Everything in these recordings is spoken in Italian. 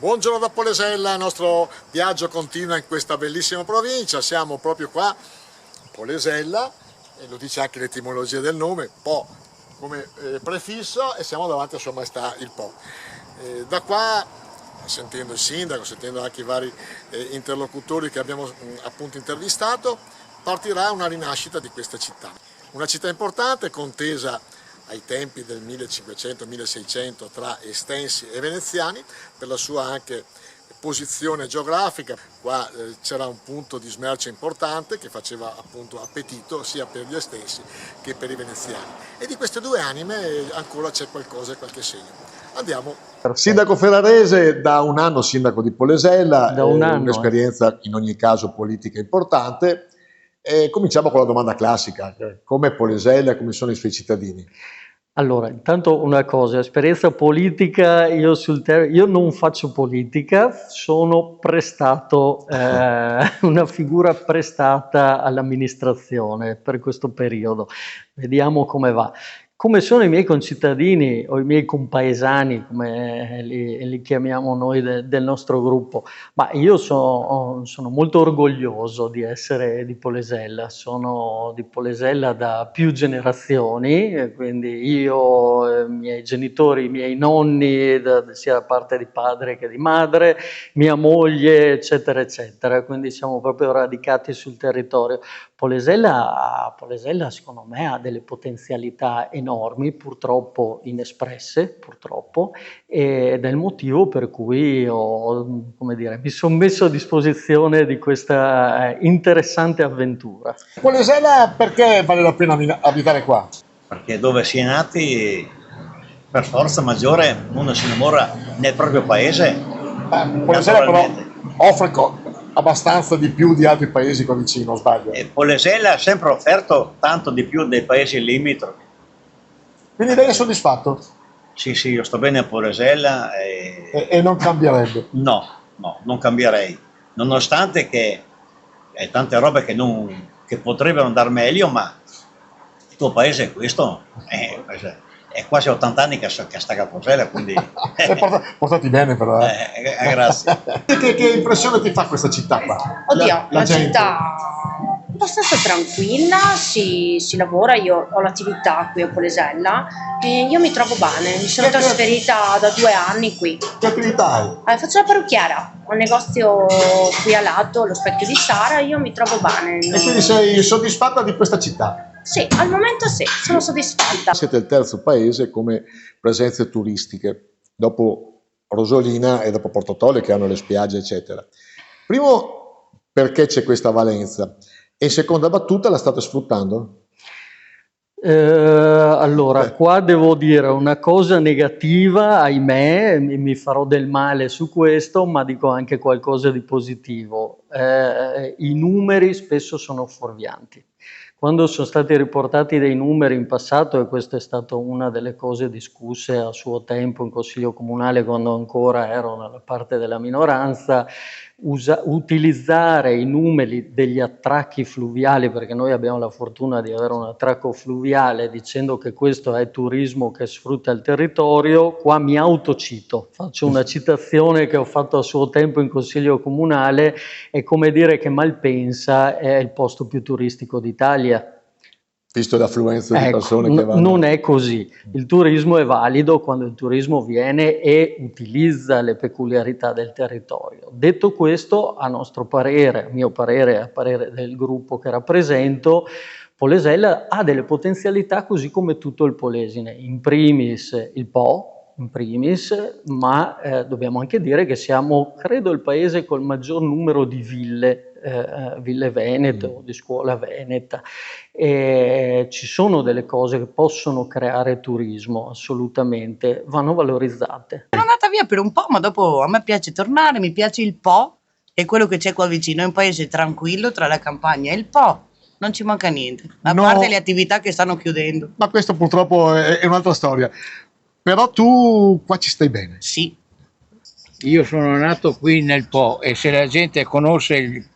Buongiorno da Polesella, il nostro viaggio continua in questa bellissima provincia, siamo proprio qua a Polesella, e lo dice anche l'etimologia del nome, Po come prefisso, e siamo davanti a Sua Maestà il Po. Da qua, sentendo il sindaco, sentendo anche i vari interlocutori che abbiamo appunto intervistato, partirà una rinascita di questa città. Una città importante, contesa ai tempi del 1500-1600 tra estensi e veneziani, per la sua anche posizione geografica. Qua c'era un punto di smercio importante che faceva appunto appetito sia per gli estensi che per i veneziani, e di queste due anime ancora c'è qualcosa, qualche segno. Andiamo. Sindaco Ferrarese, da un anno sindaco di Polesella, un'esperienza in ogni caso politica importante. Cominciamo con la domanda classica: come Polesella, come sono i suoi cittadini? Allora, intanto una cosa, esperienza politica, io non faccio politica, sono prestato, una figura prestata all'amministrazione per questo periodo. Vediamo come va. Come sono i miei concittadini o i miei compaesani, come li chiamiamo noi del nostro gruppo? Ma io sono molto orgoglioso di essere di Polesella, sono di Polesella da più generazioni, quindi io, i miei genitori, i miei nonni, sia da parte di padre che di madre, mia moglie, eccetera, eccetera, quindi siamo proprio radicati sul territorio. Polesella secondo me ha delle potenzialità enormi, purtroppo inespresse, ed è il motivo per cui mi sono messo a disposizione di questa interessante avventura. Polesella, perché vale la pena abitare qua? Perché dove si è nati, per forza maggiore, uno si innamora nel proprio paese. Polesella però offre abbastanza di più di altri paesi qua vicino, sbaglio? Polesella ha sempre offerto tanto di più dei paesi limitrofi. Quindi lei è soddisfatto? Sì, io sto bene a Polesella. E non cambierebbe? No, non cambierei. Nonostante che tante robe che potrebbero andare meglio, ma il tuo paese è questo. È quasi 80 anni che sta a Polesella, quindi... Portati bene però. Grazie. Che impressione ti fa questa città qua? Oddio, la città abbastanza tranquilla, si lavora, io ho l'attività qui a Polesella e io mi trovo bene, mi sono trasferita da 2 anni qui. Che attività hai? Faccio la parrucchiera, ho un negozio qui a lato, lo Specchio di Sara, io mi trovo bene. E quindi sei soddisfatta di questa città? Sì, al momento sì, sono soddisfatta. Siete il terzo paese come presenze turistiche, dopo Rosolina e dopo Porto Tolle, che hanno le spiagge eccetera. Primo, perché c'è questa valenza, e in seconda battuta la state sfruttando? Allora, qua devo dire una cosa negativa, ahimè, mi farò del male su questo, ma dico anche qualcosa di positivo. I numeri spesso sono fuorvianti. Quando sono stati riportati dei numeri in passato, e questa è stata una delle cose discusse a suo tempo in Consiglio Comunale, quando ancora ero nella parte della minoranza, utilizzare i numeri degli attracchi fluviali, perché noi abbiamo la fortuna di avere un attracco fluviale, dicendo che questo è turismo che sfrutta il territorio. Qua mi autocito, faccio una citazione che ho fatto a suo tempo in Consiglio Comunale: è come dire che Malpensa è il posto più turistico d'Italia. Visto l'affluenza di persone che vanno. Non è così. Il turismo è valido quando il turismo viene e utilizza le peculiarità del territorio. Detto questo, a nostro parere, a mio parere e a parere del gruppo che rappresento, Polesella ha delle potenzialità così come tutto il Polesine. In primis il Po, ma dobbiamo anche dire che siamo, credo, il paese col maggior numero di ville venete o di scuola veneta. Ci sono delle cose che possono creare turismo, assolutamente, vanno valorizzate. Sono andata via per un po', ma dopo a me piace tornare, mi piace il Po e quello che c'è qua vicino. È un paese tranquillo tra la campagna e il Po, non ci manca niente, a parte le attività che stanno chiudendo. Ma questo purtroppo è un'altra storia. Però tu qua ci stai bene? Sì. Io sono nato qui nel Po, e se la gente conosce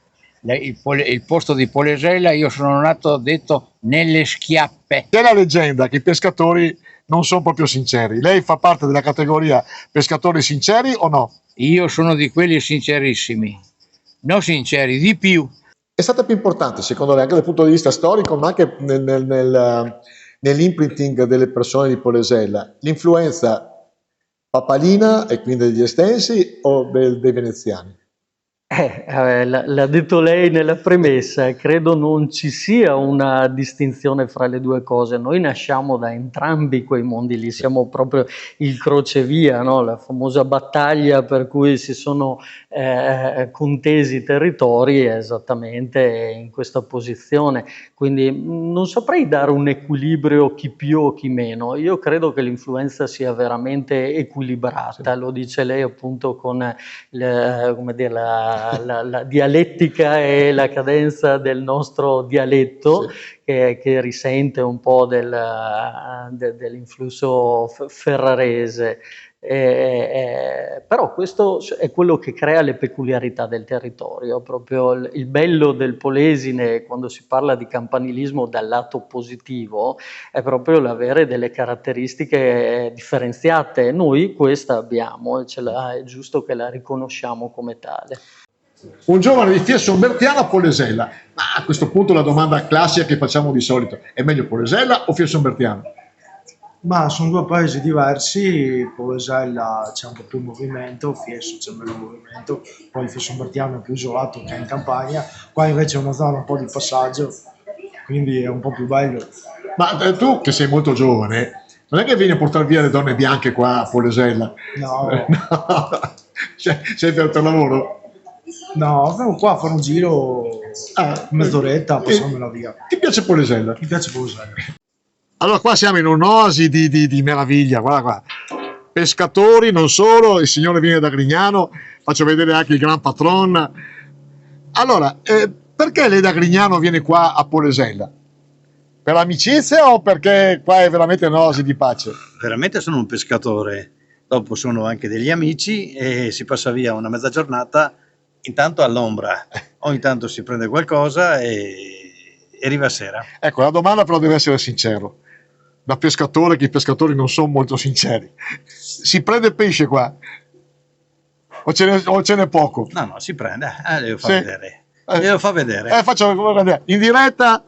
il posto di Polesella, io sono nato, detto, nelle Schiappe. C'è la leggenda che i pescatori non sono proprio sinceri. Lei fa parte della categoria pescatori sinceri o no? Io sono di quelli sincerissimi, non sinceri, di più. È stata più importante, secondo lei, anche dal punto di vista storico, ma anche nell'imprinting delle persone di Polesella, l'influenza papalina e quindi degli estensi o dei veneziani? L'ha detto lei nella premessa, credo non ci sia una distinzione fra le due cose. Noi nasciamo da entrambi quei mondi lì, siamo proprio il crocevia, no? La famosa battaglia per cui si sono contesi i territori è esattamente in questa posizione. Quindi non saprei dare un equilibrio chi più o chi meno. Io credo che l'influenza sia veramente equilibrata, lo dice lei appunto con come dire, la dialettica e la cadenza del nostro dialetto, sì, che risente un po' dell'influsso ferrarese. Però questo è quello che crea le peculiarità del territorio. Proprio il bello del Polesine, quando si parla di campanilismo dal lato positivo, è proprio l'avere delle caratteristiche differenziate. Noi questa abbiamo e è giusto che la riconosciamo come tale. Un giovane di Fies Sombertiano a Polesella. Ma a questo punto la domanda classica che facciamo di solito: è meglio Polesella o Fies Sombertiano? Ma sono due paesi diversi. Polesella c'è un po' più movimento, Fies c'è meno movimento, poi il Fies Sombertiano è più isolato che è in campagna, qua invece è una zona un po' di passaggio, quindi è un po' più bello. Ma tu che sei molto giovane, non è che vieni a portare via le donne bianche qua a Polesella? No. No. Sei per lavoro? No, vengo qua a fare un giro, mezz'oretta, passamela via. Ti piace Polesella? Mi piace Polesella. Allora qua siamo in un'oasi di meraviglia, guarda qua. Pescatori, non solo, il signore viene da Grignano, faccio vedere anche il Gran Patron. Allora, perché lei da Grignano viene qua a Polesella? Per amicizia o perché qua è veramente un'oasi di pace? Veramente sono un pescatore, dopo sono anche degli amici e si passa via una mezza giornata, intanto all'ombra, ogni tanto si prende qualcosa e arriva sera. Ecco, la domanda però deve essere sincero. Da pescatore, che i pescatori non sono molto sinceri. Si prende pesce qua? O ce n'è poco? No, si prende, devo far vedere. Devo far vedere. Faccio vedere. In diretta,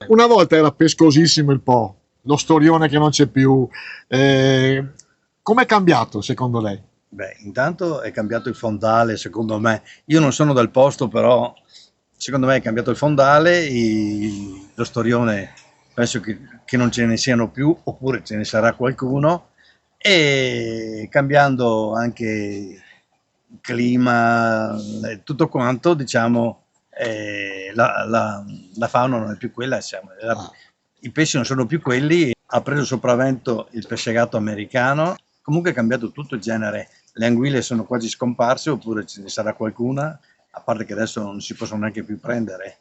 una volta era pescosissimo il Po, lo storione che non c'è più. Com'è cambiato secondo lei? Beh, intanto è cambiato il fondale, secondo me. Io non sono del posto, però secondo me è cambiato il fondale, lo storione penso che non ce ne siano più, oppure ce ne sarà qualcuno, e cambiando anche il clima e tutto quanto, diciamo, la fauna non è più quella, i pesci non sono più quelli, ha preso sopravvento il pesce-gatto americano, comunque è cambiato tutto il genere, le anguille sono quasi scomparse, oppure ce ne sarà qualcuna, a parte che adesso non si possono neanche più prendere,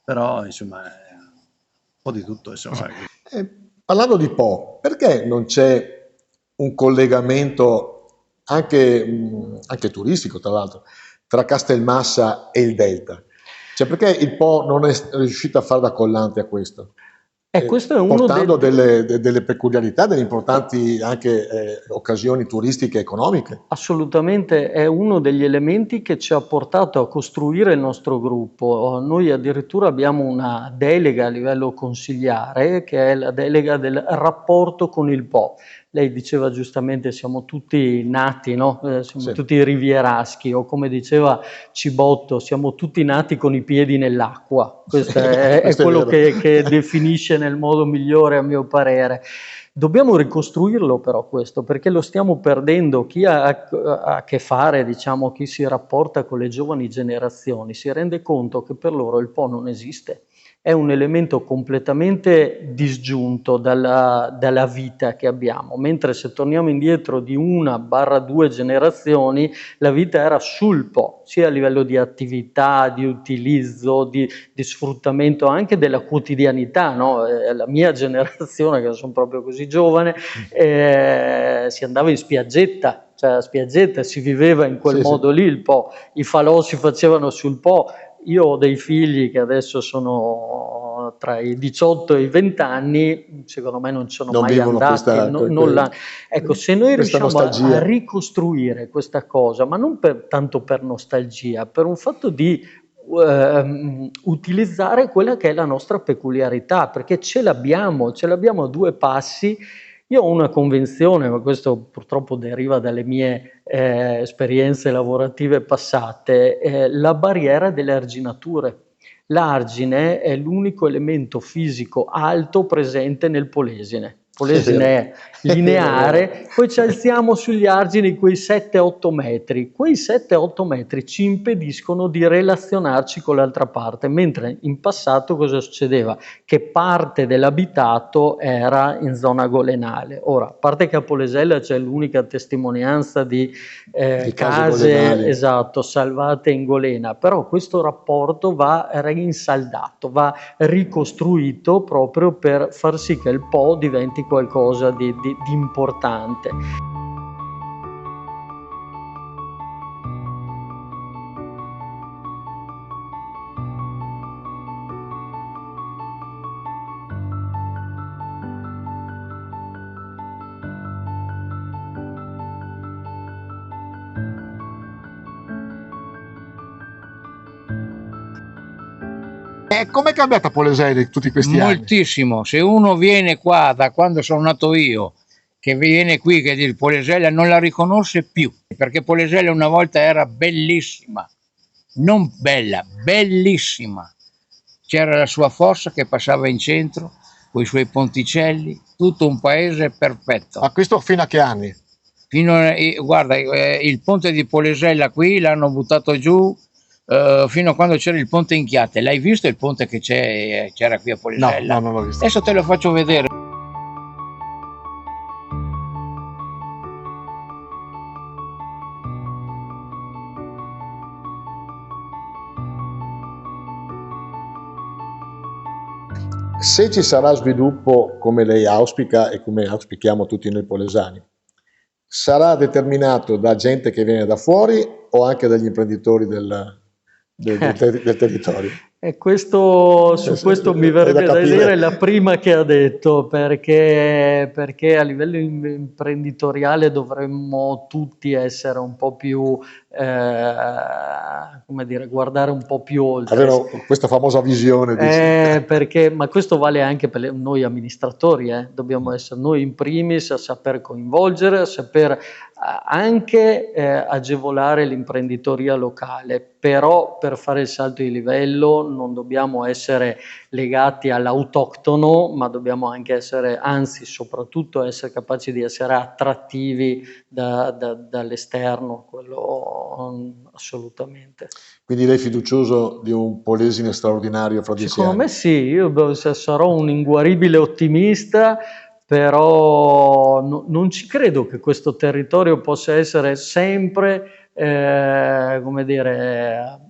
però insomma un po' di tutto, insomma. Parlando di Po, perché non c'è un collegamento anche turistico, tra l'altro, tra Castelmassa e il Delta? Cioè, perché il Po non è riuscito a fare da collante a questo? Questo è uno portando delle peculiarità, delle importanti anche occasioni turistiche e economiche. Assolutamente, è uno degli elementi che ci ha portato a costruire il nostro gruppo. Noi addirittura abbiamo una delega a livello consigliare, che è la delega del rapporto con il Po. Lei diceva giustamente siamo tutti nati, no? Siamo tutti rivieraschi, o come diceva Cibotto, siamo tutti nati con i piedi nell'acqua. Questo è quello che definisce nel modo migliore a mio parere. Dobbiamo ricostruirlo però questo, perché lo stiamo perdendo. Chi ha a che fare, diciamo, chi si rapporta con le giovani generazioni si rende conto che per loro il Po non esiste. È un elemento completamente disgiunto dalla vita che abbiamo, mentre se torniamo indietro di 1-2 generazioni, la vita era sul Po, sia a livello di attività, di utilizzo, di sfruttamento anche della quotidianità, no? La mia generazione, che sono proprio così giovane, si andava in spiaggetta, cioè a spiaggetta si viveva in quel modo lì il Po, i falò si facevano sul Po. Io ho dei figli che adesso sono tra i 18 e i 20 anni, secondo me non ci sono Non mai vivono andati. Ecco, se noi riusciamo a ricostruire questa cosa, ma non tanto per nostalgia, per un fatto di utilizzare quella che è la nostra peculiarità, perché ce l'abbiamo a due passi. Io ho una convinzione, ma questo purtroppo deriva dalle mie esperienze lavorative passate, la barriera delle arginature. L'argine è l'unico elemento fisico alto presente nel Polesine. Polesine è lineare, poi ci alziamo sugli argini quei 7-8 metri. Quei 7-8 metri ci impediscono di relazionarci con l'altra parte, mentre in passato cosa succedeva? Che parte dell'abitato era in zona golenale. Ora, a parte che a Polesella c'è l'unica testimonianza di case esatto, salvate in golena, però questo rapporto va rinsaldato, va ricostruito proprio per far sì che il Po diventi qualcosa di importante. Com'è cambiata Polesella in tutti questi anni? Moltissimo. Se uno viene qua da quando sono nato io, che viene qui che dice Polesella, non la riconosce più, perché Polesella una volta era bellissima, non bella, bellissima. C'era la sua fossa che passava in centro, con i suoi ponticelli, tutto un paese perfetto. Ma questo fino a che anni? Guarda, il ponte di Polesella qui l'hanno buttato giù fino a quando c'era il ponte in Chiate. L'hai visto il ponte che c'era qui a Polesella? No, non l'ho visto. Adesso te lo faccio vedere. Se ci sarà sviluppo come lei auspica e come auspichiamo tutti noi polesani, sarà determinato da gente che viene da fuori o anche dagli imprenditori del territorio? E su questo mi verrebbe da dire la prima che ha detto, perché a livello imprenditoriale dovremmo tutti essere un po' più, come dire, guardare un po' più oltre. Avere questa famosa visione. Ma questo vale anche per noi amministratori, dobbiamo essere noi in primis a saper coinvolgere, a saper anche agevolare l'imprenditoria locale, però per fare il salto di livello non dobbiamo essere legati all'autoctono, ma dobbiamo anche essere, anzi soprattutto essere capaci di essere attrattivi dall'esterno, quello assolutamente. Quindi lei è fiducioso di un Polesine straordinario fra 10 anni? Secondo me sì, io sarò un inguaribile ottimista, però non ci credo che questo territorio possa essere sempre, come dire,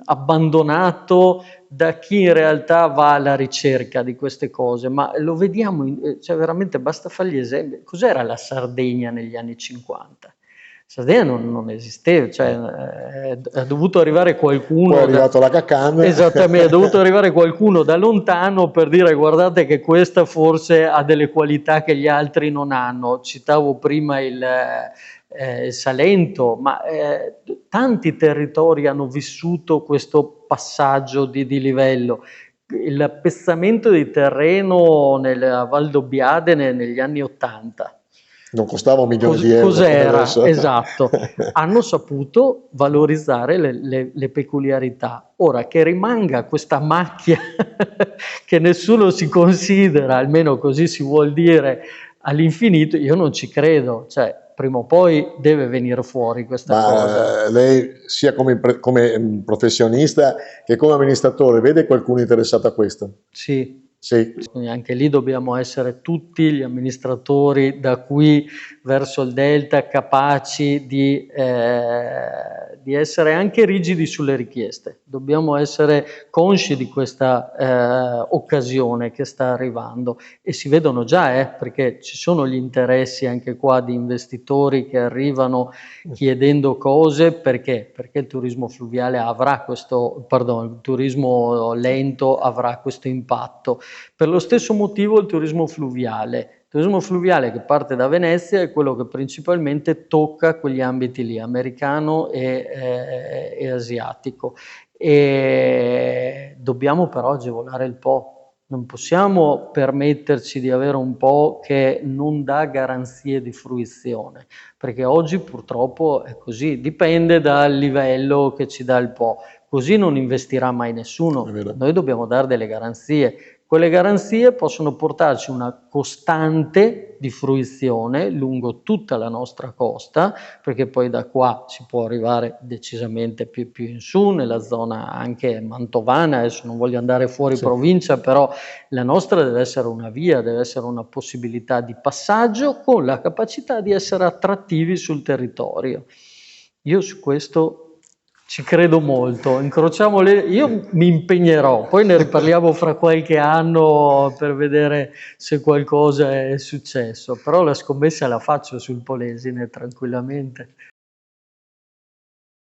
abbandonato da chi in realtà va alla ricerca di queste cose, ma lo vediamo, cioè veramente basta fare gli esempi. Cos'era la Sardegna negli anni 50? Sardegna non esisteva, cioè è dovuto arrivare qualcuno. Poi è arrivato la Cacan. Esattamente, è dovuto arrivare qualcuno da lontano per dire guardate che questa forse ha delle qualità che gli altri non hanno. Citavo prima il Salento, ma tanti territori hanno vissuto questo passaggio di livello. Il pezzamento di terreno nella Val d'Obbiade negli anni '80. Non costava 1 milione di euro. Cos'era? Esatto. Hanno saputo valorizzare le peculiarità. Ora, che rimanga questa macchia che nessuno si considera, almeno così si vuol dire, all'infinito, io non ci credo. Cioè, prima o poi deve venire fuori questa cosa. Lei, sia come professionista che come amministratore, vede qualcuno interessato a questo? Sì. Sì. Quindi anche lì dobbiamo essere tutti gli amministratori da qui verso il Delta capaci di essere anche rigidi sulle richieste. Dobbiamo essere consci di questa occasione che sta arrivando e si vedono già, perché ci sono gli interessi anche qua di investitori che arrivano chiedendo cose, perché? Perché il turismo fluviale avrà il turismo lento avrà questo impatto. Per lo stesso motivo il turismo fluviale che parte da Venezia è quello che principalmente tocca quegli ambiti lì, americano e asiatico. E dobbiamo però agevolare il Po. Non possiamo permetterci di avere un Po che non dà garanzie di fruizione, perché oggi purtroppo è così, dipende dal livello che ci dà il Po. Così non investirà mai nessuno. Noi dobbiamo dare delle garanzie. Quelle garanzie possono portarci una costante di fruizione lungo tutta la nostra costa, perché poi da qua si può arrivare decisamente più in su, nella zona anche mantovana. Adesso non voglio andare fuori provincia, però la nostra deve essere una via, deve essere una possibilità di passaggio con la capacità di essere attrattivi sul territorio. Io su questo ci credo molto, io mi impegnerò, poi ne riparliamo fra qualche anno per vedere se qualcosa è successo, però la scommessa la faccio sul Polesine tranquillamente.